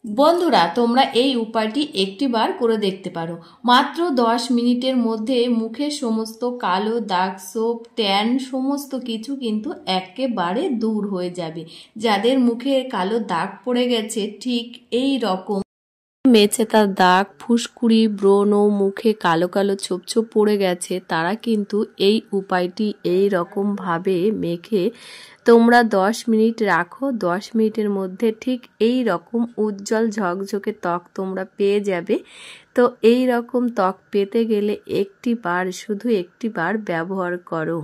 বন্ধুরা, তোমরা এই উপায়টি একটিবার করে দেখতে পারো। মাত্র 10 মিনিটের মধ্যে মুখের সমস্ত কালো দাগ, ছোপ, ট্যান সমস্ত কিছু কিন্তু একেবারে দূর হয়ে যাবে। যাদের মুখে কালো দাগ পড়ে গেছে, ঠিক এই রকম মেছেতা দাগ, ফুসকুড়ি, ব্রণ, মুখে কালো কালো ছোপ ছোপ পড়ে গেছে, তারা কিন্তু এই উপায়টি এই রকম ভাবে মেখে তোমরা 10 মিনিট রাখো। 10 মিনিটের মধ্যে ঠিক এই রকম উজ্জ্বল ঝকঝকে ত্বক তোমরা পেয়ে যাবে। তো এই রকম ত্বক পেতে গেলে শুধু একটি বার ব্যবহার করো।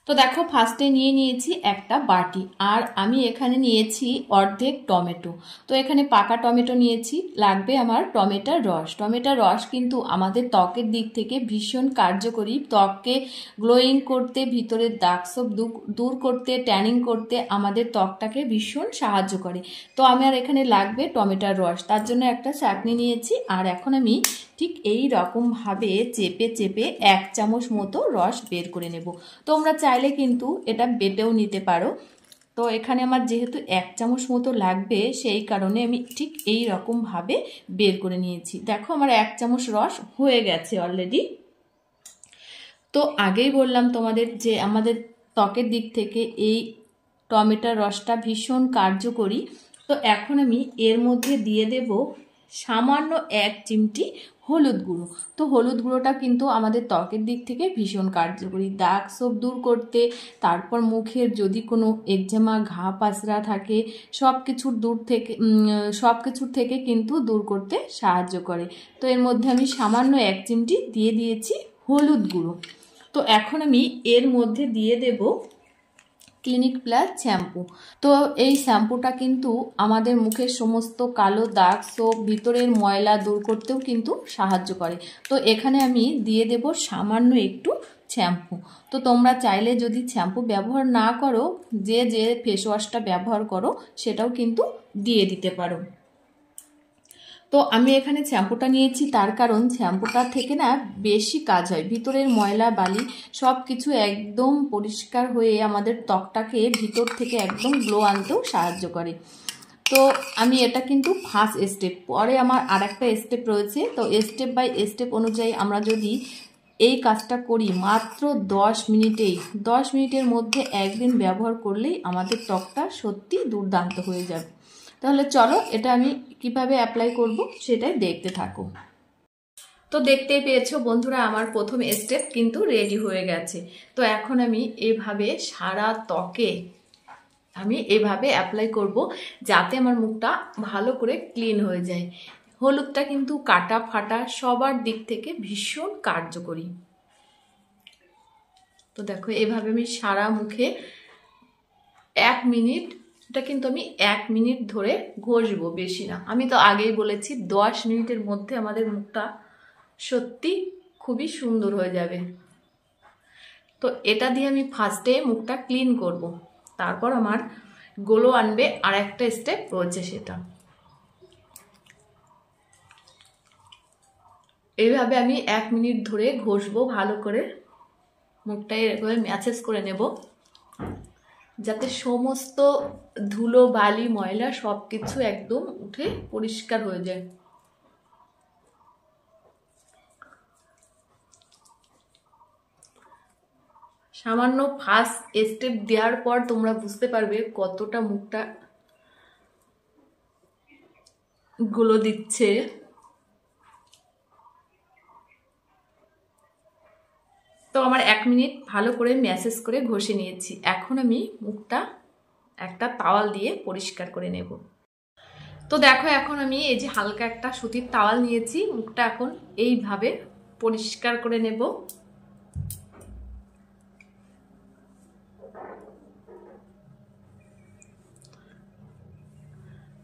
তো দেখো, ফার্স্টে নিয়েছি একটা বাটি, আর আমি এখানে নিয়েছি অর্ধেক টমেটো। তো এখানে পাকা টমেটো নিয়েছি, লাগবে আমার টমেটোর রস। টমেটোর রস কিন্তু আমাদের ত্বকের দিক থেকে ভীষণ কার্যকরী। ত্বককে গ্লোয়িং করতে, ভিতরের দাগ ছোপ দূর করতে, ট্যানিং করতে আমাদের ত্বকটাকে ভীষণ সাহায্য করে। তো আমার এখানে লাগবে টমেটোর রস, তার জন্য একটা চাটনি নিয়েছি। আর এখন আমি ঠিক এই রকম ভাবে চেপে চেপে 1 চামচ মতো রস বের করে নেব। তোমরা চাইলে কিন্তু এটা বেটেও নিতে পারো। তো এখানে আমার যেহেতু 1 চামচ মতো লাগবে, সেই কারণে আমি ঠিক এই রকম ভাবে বের করে নিয়েছি। দেখো, আমার 1 চামচ রস হয়ে গেছে অলরেডি। তো আগেই বললাম তোমাদের যে আমাদের ত্বকের দিক থেকে এই টমেটোর রসটা ভীষণ কার্যকরী। তো এখন আমি এর মধ্যে দিয়ে দেব সামান্য 1 চিমটি হলুদ গুঁড়ো। তো হলুদ গুঁড়োটা কিন্তু আমাদের ত্বকের দিক থেকে ভীষণ কার্যকরী, দাগ ছোপ দূর করতে, তারপর মুখের যদি কোনো একজিমা, ঘা পাসরা থাকে সব কিছুর থেকে কিন্তু দূর করতে সাহায্য করে। তো এর মধ্যে আমি সামান্য 1 চিমটি দিয়ে দিয়েছি হলুদ গুঁড়ো। তো এখন আমি এর মধ্যে দিয়ে দেব ক্লিনিক প্লাস শ্যাম্পু। তো এই শ্যাম্পুটা কিন্তু আমাদের মুখের সমস্ত কালো দাগ, ছোপ, ভিতরের ময়লা দূর করতেও কিন্তু সাহায্য করে। তো এখানে আমি দিয়ে দেব সামান্য একটু শ্যাম্পু। তো তোমরা চাইলে যদি শ্যাম্পু ব্যবহার না করো, যে ফেস ওয়াশটা ব্যবহার করো সেটাও কিন্তু দিয়ে দিতে পারো। তো আমি এখানে শ্যাম্পুটা নিয়েছি, তার কারণ শ্যাম্পুটা থেকে না বেশি কাজ হয়। ভিতরের ময়লা বালি সব কিছু একদম পরিষ্কার হয়ে আমাদের ত্বকটাকে ভিতর থেকে একদম গ্লো আনতেও সাহায্য করে। তো আমি এটা কিন্তু ফার্স্ট স্টেপ, পরে আমার আর একটা স্টেপ রয়েছে। তো স্টেপ বাই স্টেপ অনুযায়ী আমরা যদি এই কাজটা করি মাত্র 10 মিনিটের মধ্যে একদিন ব্যবহার করলেই আমাদের ত্বকটা সত্যি দুর্দান্ত হয়ে যাবে। তাহলে চলো, এটা আমি কিভাবে অ্যাপ্লাই করব সেটাই দেখতে থাকো। তো দেখতেই পেয়েছো বন্ধুরা, আমার প্রথম স্টেপ কিন্তু রেডি হয়ে গেছে। তো এখন আমি এভাবে সারা ত্বকে এভাবে অ্যাপ্লাই করব, যাতে আমার মুখটা ভালো করে ক্লিন হয়ে যায়। হলুদটা কিন্তু কাটা ফাটা সবার দিক থেকে ভীষণ কার্যকরী। তো দেখো, এভাবে আমি সারা মুখে 1 মিনিট, এটা কিন্তু আমি 1 মিনিট ধরে ঘষবো, বেশি না। আমি তো আগেই বলেছি 10 মিনিটের মধ্যে আমাদের মুখটা সত্যি খুবই সুন্দর হয়ে যাবে। তো এটা দিয়ে আমি ফার্স্টে মুখটা ক্লিন করব, তারপর আমার গ্লো আনবে আর একটা স্টেপ রয়েছে সেটা। এইভাবে আমি 1 মিনিট ধরে ঘষবো ভালো করে, মুখটা এভাবে ম্যাসেজ করে নেব, যাতে সমস্ত ধুলো বালি ময়লা সব কিছু একদম উঠে পরিষ্কার হয়ে যায়। সামান্য ফার্স্ট স্টেপ দেওয়ার পর তোমরা বুঝতে পারবে কতটা মুখটা গ্লো দিচ্ছে। তো আমার 1 মিনিট ভালো করে ম্যাসেজ করে ঘষে নিয়েছি। এখন আমি মুখটা একটা তাওয়াল দিয়ে পরিষ্কার করে নেব। তো দেখো, এখন আমি এই যে হালকা একটা সুতির তাওয়াল নিয়েছি, মুখটা এখন এইভাবে পরিষ্কার করে নেব।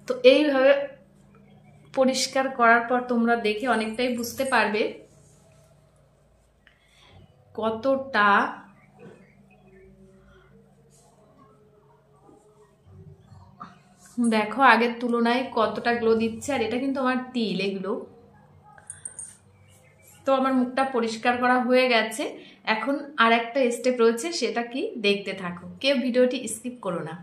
তো এইভাবে পরিষ্কার করার পর তোমরা দেখে অনেকটাই বুঝতে পারবে কতটা দেখো আগের তুলনায় কতটা গ্লো দিচ্ছে। আর এটা কিন্তু আমার তিল, এগুলো। তো আমার মুখটা পরিষ্কার করা হয়ে গেছে। এখন আর একটা স্টেপ রয়েছে, সেটা কি দেখতে থাকো, কেউ ভিডিওটি স্কিপ করো না।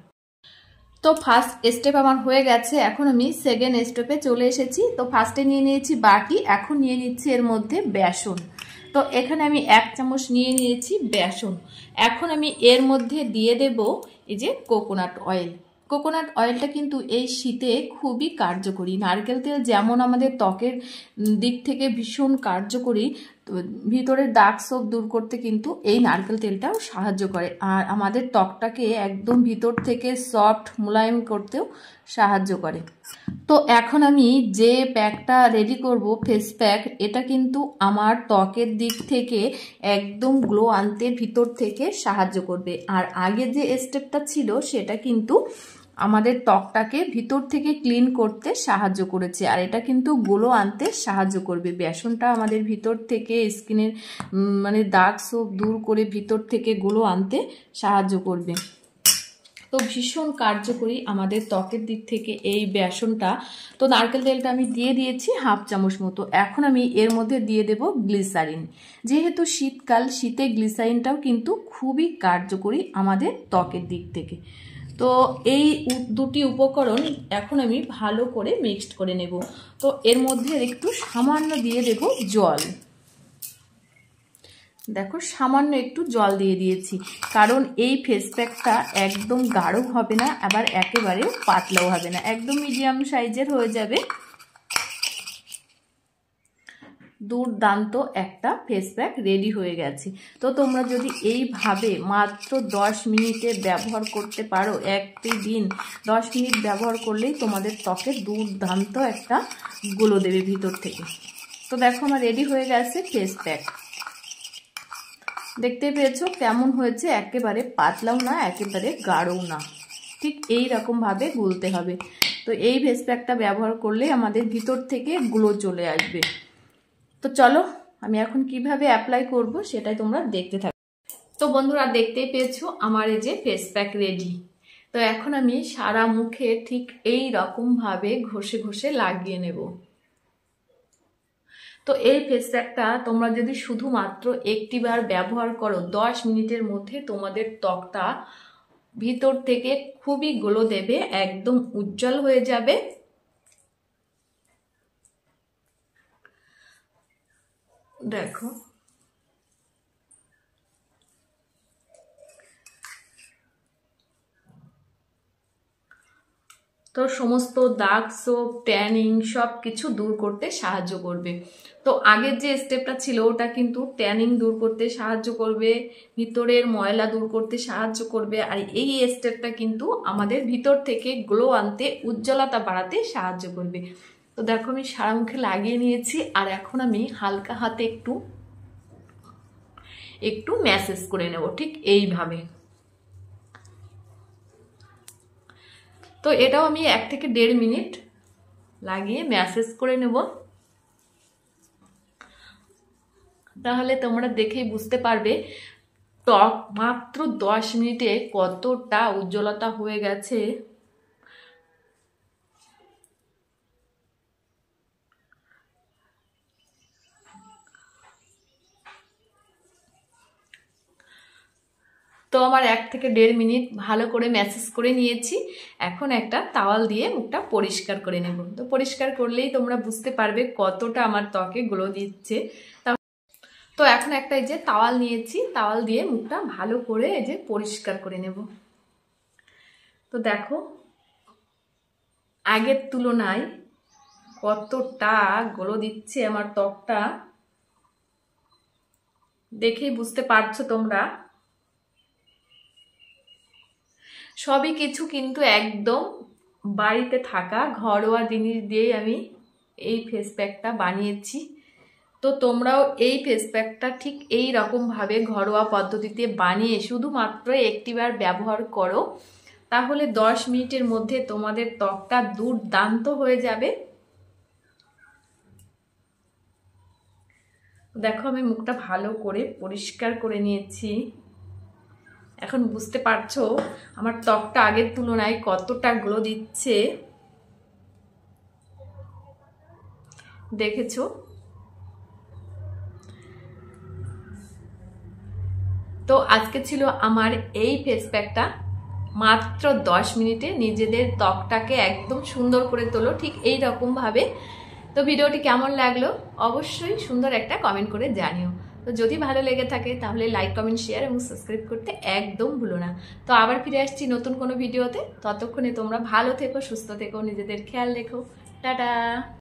তো ফার্স্ট স্টেপ আমার হয়ে গেছে, এখন আমি সেকেন্ড স্টেপে চলে এসেছি। তো ফার্স্টে নিয়ে নিয়েছি বাটি, এখন নিয়ে নিচ্ছি এর মধ্যে বেসন। তো এখানে আমি 1 চামচ নিয়ে নিয়েছি বেসন। এখন আমি এর মধ্যে দিয়ে দেব এই যে কোকোনাট অয়েল। কোকোনাট অয়েলটা কিন্তু এই শীতে খুবই কার্যকরী। নারকেল তেল যেমন আমাদের ত্বকের দিক থেকে ভীষণ কার্যকরী, ভিতরের দাগ ছোপ দূর করতে কিন্তু এই নারকেল তেলটাও সাহায্য করে, আর আমাদের ত্বকটাকে একদম ভিতর থেকে সফট মোলায়েম করতেও সাহায্য করে। তো এখন আমি যে প্যাকটা রেডি করব, ফেস প্যাক, এটা কিন্তু আমার ত্বকের দিক থেকে একদম গ্লো আনতে ভিতর থেকে সাহায্য করবে। আর আগে যে স্টেপটা ছিল সেটা কিন্তু আমাদের ত্বকটাকে ভিতর থেকে ক্লিন করতে সাহায্য করেছে, আর এটা কিন্তু গ্লো আনতে সাহায্য করবে। বেসনটা আমাদের ভিতর থেকে স্কিনের মানে দাগ ছোপ দূর করে ভিতর থেকে গ্লো আনতে সাহায্য করবে। তো ভীষণ কার্যকরী আমাদের ত্বকের দিক থেকে এই বেসনটা। তো নারকেল তেলটা আমি দিয়ে দিয়েছি 1/2 চামচ মতো। এখন আমি এর মধ্যে দিয়ে দেব গ্লিসারিন। যেহেতু শীতকাল, শীতে গ্লিসারিনটাও কিন্তু খুবই কার্যকরী আমাদের ত্বকের দিক থেকে। তো এই দুটি উপকরণ এখন আমি ভালো করে মিক্সড করে নেব। তো এর মধ্যে একটু সামান্য দিয়ে দেব জল। দেখো সামান্য একটু জল দিয়ে দিয়েছি, কারণ এই ফেস প্যাকটা একদম গাঢ় হবে না, আবার একেবারে পাতলাও হবে না, একদম মিডিয়াম সাইজের হয়ে যাবে। দুর্দান্ত একটা ফেস প্যাক রেডি হয়ে গেছে। তো তোমরা যদি এইভাবে মাত্র 10 মিনিটে ব্যবহার করতে পারো, একটি দিন 10 মিনিট ব্যবহার করলেই তোমাদের ত্বকে দুর্দান্ত একটা গ্লো দেবে ভিতর থেকে। তো দেখো আমার রেডি হয়ে গেছে ফেস প্যাক। দেখতে পেয়েছো কেমন হয়েছে, একেবারে পাতলাও না একেবারে গাঢ়ও না, ঠিক এই রকম ভাবে গুলতে হবে। তো এই ফেস প্যাকটা ব্যবহার করলে আমাদের ভিতর থেকে গ্লো চলে আসবে। তো চলো আমি এখন কিভাবে অ্যাপ্লাই করব সেটাই তোমরা দেখতে থাকো। তো বন্ধুরা দেখতেই পেয়েছো আমার এই যে ফেস প্যাক রেডি। তো এখন আমি সারা মুখে ঠিক এই রকম ভাবে ঘষে ঘষে লাগিয়ে নেব। তো এই ফেস প্যাকটা তোমরা যদি শুধুমাত্র একটিবার ব্যবহার করো, 10 মিনিটের মধ্যে তোমাদের ত্বকটা ভিতর থেকে খুবই গ্লো দেবে, একদম উজ্জ্বল হয়ে যাবে। দেখো তো সমস্ত দাগ ছোপ ট্যানিং সব কিছু দূর করতে সাহায্য করবে। তো আগের যে স্টেপটা ছিল ওটা কিন্তু ট্যানিং দূর করতে সাহায্য করবে, ভিতরের ময়লা দূর করতে সাহায্য করবে, আর এই স্টেপটা কিন্তু আমাদের ভিতর থেকে গ্লো আনতে, উজ্জ্বলতা বাড়াতে সাহায্য করবে। তো দেখো আমি সারা মুখে লাগিয়ে নিয়েছি, আর এখন আমি হালকা হাতে একটু ম্যাসেজ করে নেব ঠিক এইভাবে। তো এটাও আমি 1 থেকে 1.5 মিনিট লাগিয়ে ম্যাসেজ করে নেব। তাহলে তোমরা দেখেই বুঝতে পারবে ত্বক মাত্র 10 মিনিটে কতটা উজ্জ্বলতা হয়ে গেছে। তো আমার 1 থেকে 1.5 মিনিট ভালো করে ম্যাসেজ করে নিয়েছি। এখন একটা তাওয়াল দিয়ে মুখটা পরিষ্কার করে নেব। তো পরিষ্কার করলেই তোমরা বুঝতে পারবে কতটা আমার ত্বকে গ্লো দিচ্ছে। তো এখন একটা এই যে তাওয়াল নিয়েছি, তাওয়াল দিয়ে মুখটা ভালো করে এই যে পরিষ্কার করে নেব। তো দেখো আগের তুলনায় কতটা গ্লো দিচ্ছে আমার ত্বকটা, দেখেই বুঝতে পারছো তোমরা। সবই কিছু কিন্তু একদম বাড়িতে থাকা ঘরোয়া জিনিস দিয়েই আমি এই ফেস প্যাকটা বানিয়েছি। তো তোমরাও এই ফেস প্যাকটা ঠিক এই রকম ভাবে ঘরোয়া পদ্ধতিতে বানিয়ে শুধুমাত্র একটিবার ব্যবহার করো, তাহলে 10 মিনিটের মধ্যে তোমাদের ত্বকটা দুর্দান্ত হয়ে যাবে। দেখো আমি মুখটা ভালো করে পরিষ্কার করে নিয়েছি। এখন বুঝতে পারছো আমার ত্বকটা আগের তুলনায় কতটা গ্লো দিচ্ছে, দেখেছো? তো আজকে ছিল আমার এই ফেস প্যাকটা। মাত্র 10 মিনিটে নিজেদের ত্বকটাকে একদম সুন্দর করে তোলো, ঠিক এই রকমভাবে। তো ভিডিওটি কেমন লাগলো অবশ্যই সুন্দর একটা কমেন্ট করে জানিও। তো যদি ভালো লেগে থাকে তাহলে লাইক, কমেন্ট, শেয়ার এবং সাবস্ক্রাইব করতে একদম ভুলো না। তো আবার ফিরে আসছি নতুন কোনো ভিডিওতে। ততক্ষণে তোমরা ভালো থেকো, সুস্থ থেকো, নিজেদের খেয়াল রেখো। টাটা।